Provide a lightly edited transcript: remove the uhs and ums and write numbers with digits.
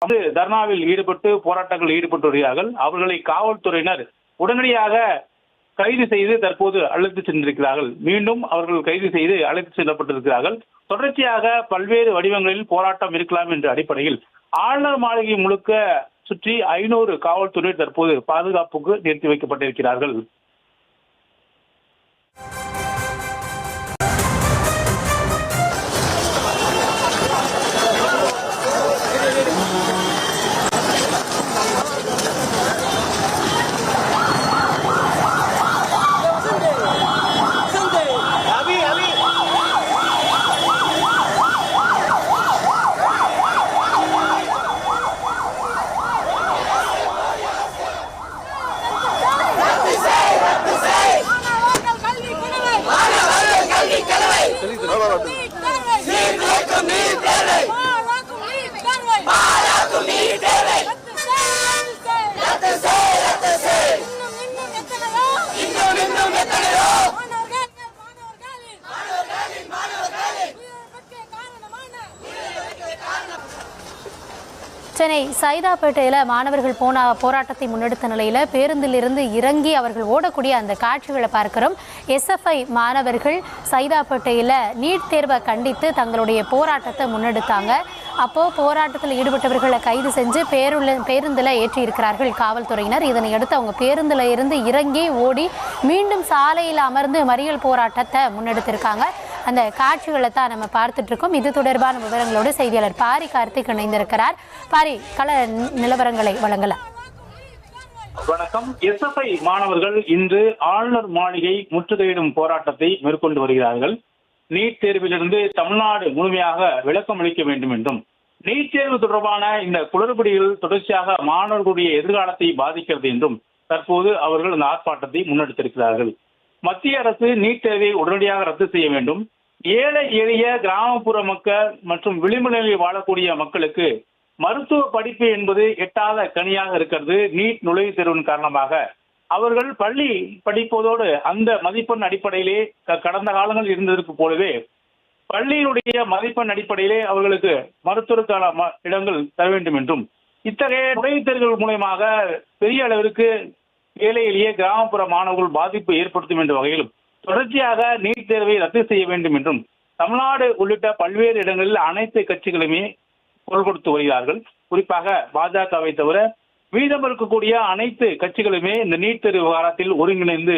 தர்ணாவில் ஈடுபட்டு போராட்டங்களில் ஈடுபட்டு வருகிறார்கள். அவர்களை காவல்துறையினர் உடனடியாக கைது செய்து தற்போது அழைத்து சென்றிருக்கிறார்கள். மீண்டும் அவர்கள் கைது செய்து அழைத்து செல்லப்பட்டிருக்கிறார்கள். தொடர்ச்சியாக பல்வேறு வடிவங்களில் போராட்டம் இருக்கலாம் என்ற அடிப்படையில் ஆளுநர் மாளிகை முழுக்க சுற்றி 500 காவல்துறை தற்போது பாதுகாப்புக்கு நிறுத்தி வைக்கப்பட்டிருக்கிறார்கள். சென்னை சைதாப்பேட்டையில் மாணவர்கள் போராட்டத்தை முன்னெடுத்த நிலையில் பேருந்திலிருந்து இறங்கி அவர்கள் ஓடக்கூடிய அந்த காட்சிகளை பார்க்கிறோம். எஸ்எஃப்ஐ மாணவர்கள் சைதாப்பேட்டையில் நீட் தேர்வை கண்டித்து தங்களுடைய போராட்டத்தை முன்னெடுத்தாங்க. அப்போது போராட்டத்தில் ஈடுபட்டவர்களை கைது செஞ்சு பேருந்தில் ஏற்றியிருக்கிறார்கள் காவல்துறையினர். இதனையடுத்து அவங்க பேருந்தில் இருந்து இறங்கி ஓடி மீண்டும் சாலையில் அமர்ந்து மறியல் போராட்டத்தை முன்னெடுத்திருக்காங்க. அந்த காட்சிகளை தான் நம்ம பார்த்துட்டு இருக்கோம். இது தொடர்பான விவரங்களோடு செய்தியாளர் பாரி கார்த்திக் இணைந்திருக்கிறார். பாரி, கள நிலவரங்களை வழங்கலாம். வணக்கம். எஸ்எஃப்ஐ மாணவர்கள் இன்று ஆளுநர் மாளிகை முற்றுகையிடும் போராட்டத்தை மேற்கொண்டு வருகிறார்கள். நீட் தேர்விலிருந்து தமிழ்நாடு முழுமையாக விளக்கம் அளிக்க வேண்டும் என்றும், நீட் தேர்வு தொடர்பான இந்த குளறுபடிகள் தொடர்ச்சியாக மாணவர்களுடைய எதிர்காலத்தை பாதிக்கிறது என்றும் தற்போது அவர்கள் இந்த ஆர்ப்பாட்டத்தை முன்னெடுத்திருக்கிறார்கள். மத்திய அரசு நீட் தேர்வை உடனடியாக ரத்து செய்ய வேண்டும். ஏழை எளிய கிராமப்புற மக்கள் மற்றும் விளிம்பு நிலையில் வாழக்கூடிய மக்களுக்கு மருத்துவ படிப்பு என்பது எட்டாத கனியாக இருக்கிறது. நீட் நுழைவுத் தேர்வின் காரணமாக அவர்கள் பள்ளி படிப்பதோடு அந்த மதிப்பெண் அடிப்படையிலே கடந்த காலங்கள் இருந்ததற்கு போலவே பள்ளியினுடைய மதிப்பெண் அடிப்படையிலே அவர்களுக்கு மருத்துவருக்கான இடங்கள் தர வேண்டும் என்றும், இத்தகைய நுழைவுத் தேர்வுகள் மூலமாக பெரிய அளவிற்கு ஏழை எளிய கிராமப்புற மாணவர்கள் பாதிப்பு ஏற்படுத்தும் என்ற வகையிலும் தொடர்ச்சியாக நீட் தேர்வை ரத்து செய்ய வேண்டும் என்றும் தமிழ்நாடு உள்ளிட்ட பல்வேறு இடங்களில் அனைத்து கட்சிகளுமே குரல் கொடுத்து வருகிறார்கள். குறிப்பாக பாஜகவை தவிர மீதம் இருக்கக்கூடிய அனைத்து கட்சிகளுமே இந்த நீட் தேர்வு விவகாரத்தில் ஒருங்கிணைந்து